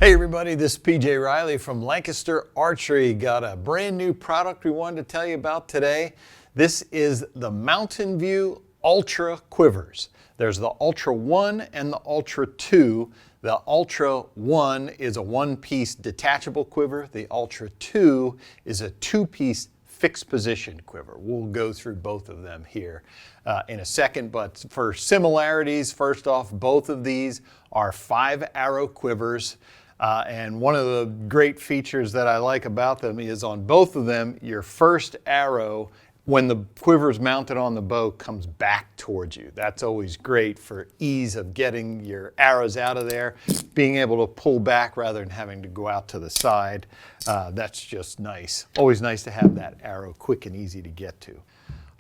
Hey everybody, this is PJ Riley from Lancaster Archery. Got a brand new product we wanted to tell you about today. This is the Mountain View Ultra Quivers. There's the Altra-1 and the Altra-2. The Altra-1 is a one-piece detachable quiver. The Altra-2 is a two-piece fixed position quiver. We'll go through both of them here in a second, but for similarities, first off, both of these are 5-arrow quivers. And one of the great features that I like about them is on both of them, your first arrow, when the quiver is mounted on the bow, comes back towards you. That's always great for ease of getting your arrows out of there, being able to pull back rather than having to go out to the side. That's just nice. Always nice to have that arrow quick and easy to get to.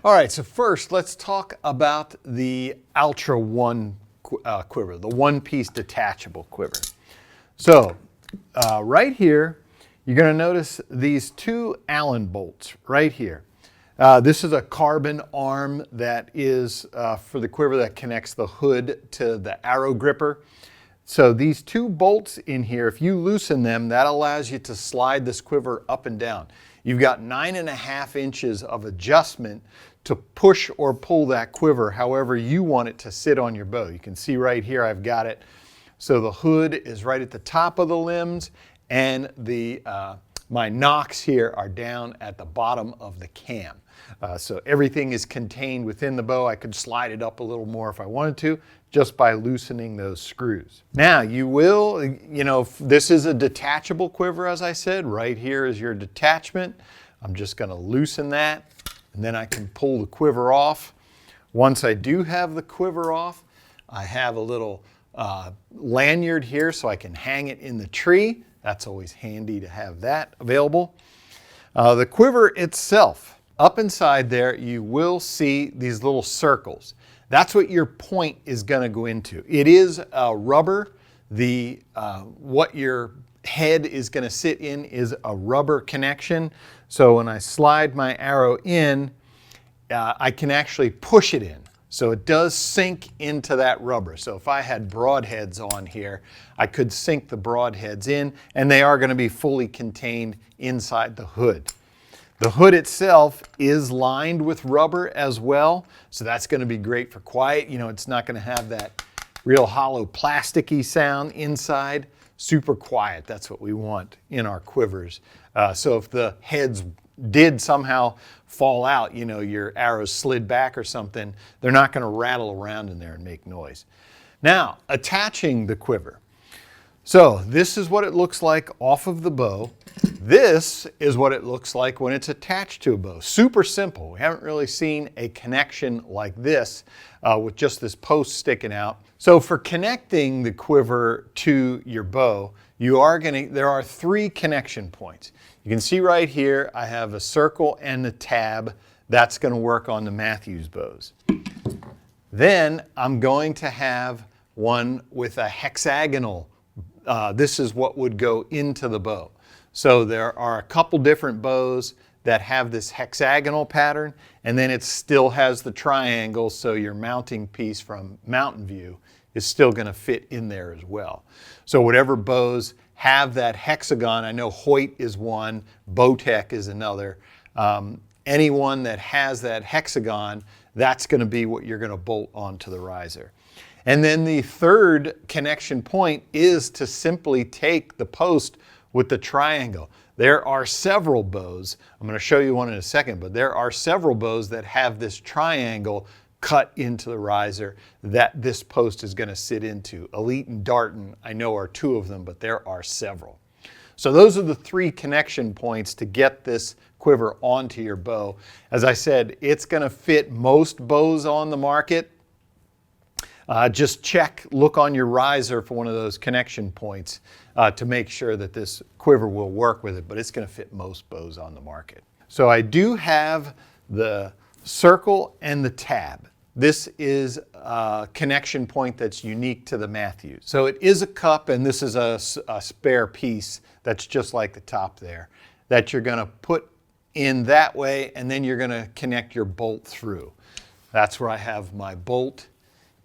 All right, so first let's talk about the Altra-1 quiver, the one-piece detachable quiver. So right here, you're going to notice these two Allen bolts right here. This is a carbon arm that is for the quiver that connects the hood to the arrow gripper. So these two bolts in here, if you loosen them, that allows you to slide this quiver up and down. You've got 9.5 inches of adjustment to push or pull that quiver however you want it to sit on your bow. You can see right here I've got it. So the hood is right at the top of the limbs, and my nocks here are down at the bottom of the cam. So everything is contained within the bow. I could slide it up a little more if I wanted to, just by loosening those screws. Now you will, this is a detachable quiver, as I said. Right here is your detachment. I'm just going to loosen that, and then I can pull the quiver off. Once I do have the quiver off, I have a little lanyard here so I can hang it in the tree. That's always handy to have that available. The quiver itself, up inside there, you will see these little circles. That's what your point is going to go into. It is rubber. What your head is going to sit in is a rubber connection. So when I slide my arrow in, I can actually push it in. So it does sink into that rubber. So if I had broadheads on here, I could sink the broadheads in, and they are going to be fully contained inside the hood. The hood itself is lined with rubber as well, so that's going to be great for quiet. It's not going to have that real hollow plasticky sound inside. Super quiet, that's what we want in our quivers. So if the heads did somehow fall out, your arrows slid back or something, they're not going to rattle around in there and make noise. Now, attaching the quiver. So this is what it looks like off of the bow. This is what it looks like when it's attached to a bow. Super simple. We haven't really seen a connection like this with just this post sticking out. So for connecting the quiver to your bow, there are 3 connection points. You can see right here, I have a circle and a tab. That's going to work on the Matthews bows. Then I'm going to have one with a hexagonal. This is what would go into the bow. So there are a couple different bows that have this hexagonal pattern, and then it still has the triangle, so your mounting piece from Mountain View is still going to fit in there as well. So whatever bows have that hexagon, I know Hoyt is one, Bowtech is another. Anyone that has that hexagon, that's going to be what you're going to bolt onto the riser. And then the third connection point is to simply take the post with the triangle. There are several bows, I'm going to show you one in a second, but there are several bows that have this triangle cut into the riser that this post is going to sit into. Elite and Darton, I know, are 2 of them, but there are several. So those are the 3 connection points to get this quiver onto your bow. As I said, it's going to fit most bows on the market. Just look on your riser for one of those connection points to make sure that this quiver will work with it, but it's going to fit most bows on the market. So I do have the circle and the tab. This is a connection point that's unique to the Matthews. So it is a cup, and this is a spare piece that's just like the top there, that you're going to put in that way, and then you're going to connect your bolt through. That's where I have my bolt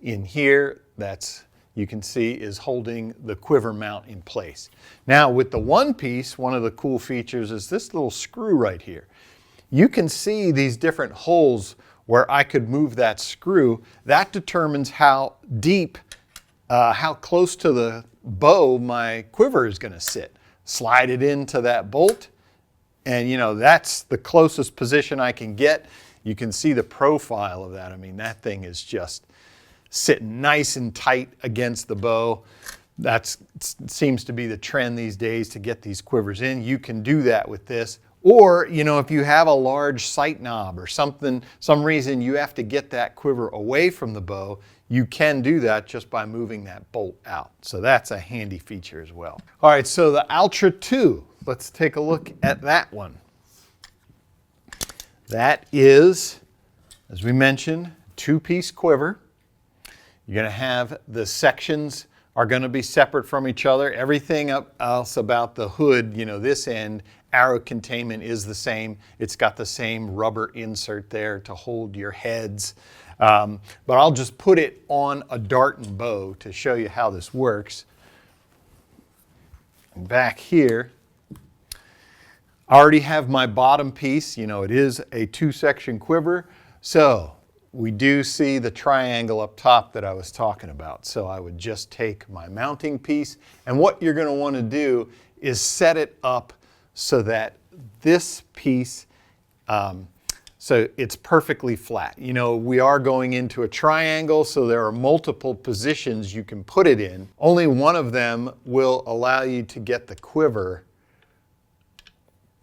in here. That's you can see is holding the quiver mount in place. Now with the one piece, one of the cool features is this little screw right here. You can see these different holes where I could move that screw. That determines how deep, how close to the bow my quiver is going to sit. Slide it into that bolt, and you know, that's the closest position I can get. You can see the profile of that. I mean, that thing is just sitting nice and tight against the bow. That seems to be the trend these days to get these quivers in. You can do that with this. Or, you know, if you have a large sight knob or something, some reason you have to get that quiver away from the bow, you can do that just by moving that bolt out. So that's a handy feature as well. All right, so the Altra-2, let's take a look at that one. That is, as we mentioned, two-piece quiver. You're going to have the sections are going to be separate from each other. Everything else about the hood, you know, this end, arrow containment is the same. It's got the same rubber insert there to hold your heads. But I'll just put it on a dart and bow to show you how this works. And back here, I already have my bottom piece. You know, it is a two-section quiver. So we do see the triangle up top that I was talking about. So I would just take my mounting piece, and what you're going to want to do is set it up so that this piece, so it's perfectly flat. You know, we are going into a triangle, so there are multiple positions you can put it in. Only one of them will allow you to get the quiver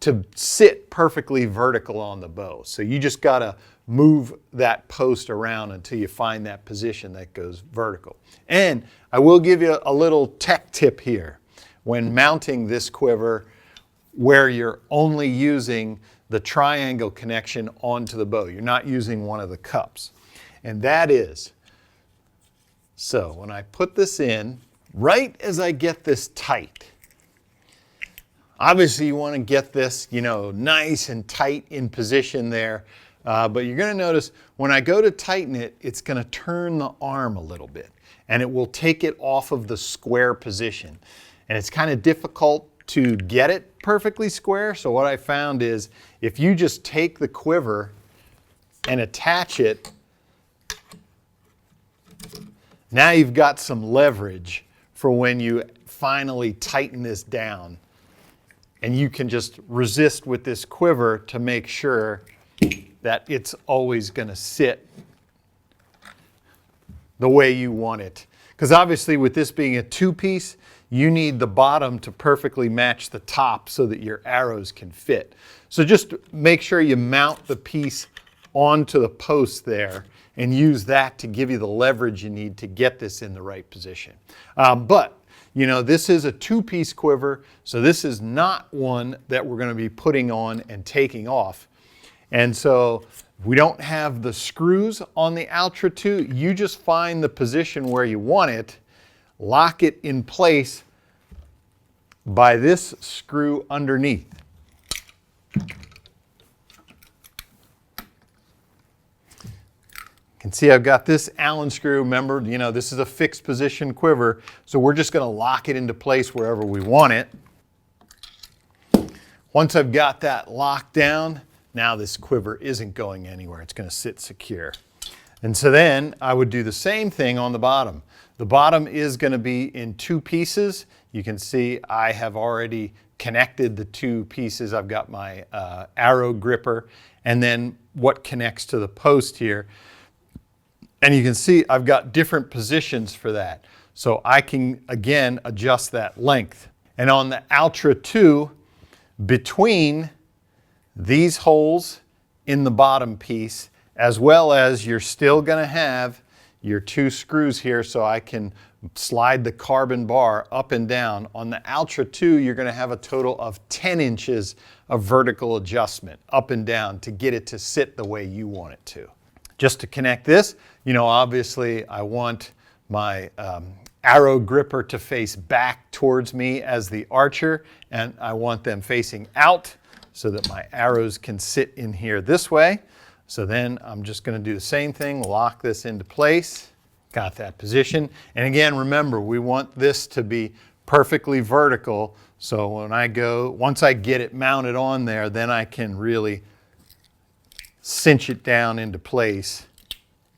to sit perfectly vertical on the bow. So you just got to move that post around until you find that position that goes vertical. And I will give you a little tech tip here. When mounting this quiver, where you're only using the triangle connection onto the bow. You're not using one of the cups. And that is, so when I put this in, right as I get this tight, obviously you want to get this, you know, nice and tight in position there. But you're going to notice when I go to tighten it, it's going to turn the arm a little bit, and it will take it off of the square position. And it's kind of difficult to get it perfectly square. So what I found is if you just take the quiver and attach it, now you've got some leverage for when you finally tighten this down. And you can just resist with this quiver to make sure that it's always going to sit the way you want it. Because obviously with this being a two-piece, you need the bottom to perfectly match the top so that your arrows can fit. So just make sure you mount the piece onto the post there and use that to give you the leverage you need to get this in the right position. But you know, this is a two-piece quiver, so this is not one that we're going to be putting on and taking off. And so we don't have the screws on the Altra-2. You just find the position where you want it, lock it in place by this screw underneath. You can see I've got this Allen screw. Remember, you know, this is a fixed position quiver, so we're just going to lock it into place wherever we want it. Once I've got that locked down, now this quiver isn't going anywhere. It's going to sit secure. And so then I would do the same thing on the bottom. The bottom is going to be in two pieces. You can see I have already connected the two pieces. I've got my arrow gripper and then what connects to the post here. And you can see I've got different positions for that. So I can, again, adjust that length. And on the Altra-2, between these holes in the bottom piece, as well as you're still going to have your two screws here so I can slide the carbon bar up and down. On the Altra-2, you're going to have a total of 10 inches of vertical adjustment up and down to get it to sit the way you want it to. Just to connect this, you know, obviously I want my arrow gripper to face back towards me as the archer, and I want them facing out so that my arrows can sit in here this way. So then I'm just going to do the same thing, lock this into place. got that position. And again, remember, we want this to be perfectly vertical. So when once I get it mounted on there, then I can really cinch it down into place.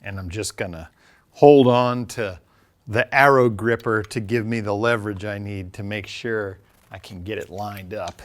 And I'm just gonna hold on to the arrow gripper to give me the leverage I need to make sure I can get it lined up.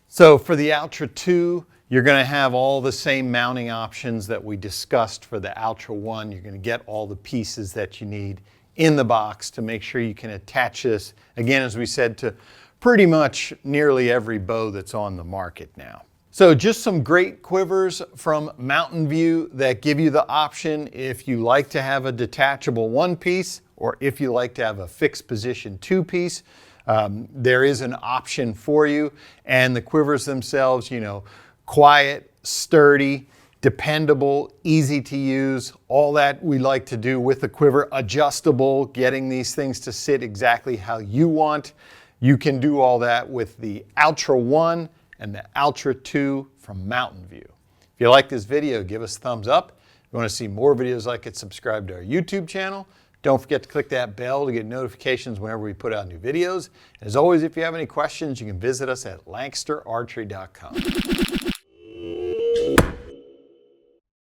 So for the Altra-2, you're going to have all the same mounting options that we discussed for the Altra-1. You're going to get all the pieces that you need in the box to make sure you can attach this, again, as we said, to pretty much nearly every bow that's on the market now. So just some great quivers from Mountain View that give you the option if you like to have a detachable one piece or if you like to have a fixed position two piece. There is an option for you, and the quivers themselves, you know, quiet, sturdy, dependable, easy to use, all that we like to do with the quiver, adjustable, getting these things to sit exactly how you want. You can do all that with the Altra-1 and the Altra-2 from Mountain View. If you like this video, give us a thumbs up. If you want to see more videos like it, subscribe to our YouTube channel. Don't forget to click that bell to get notifications whenever we put out new videos. As always, if you have any questions, you can visit us at LancasterArchery.com.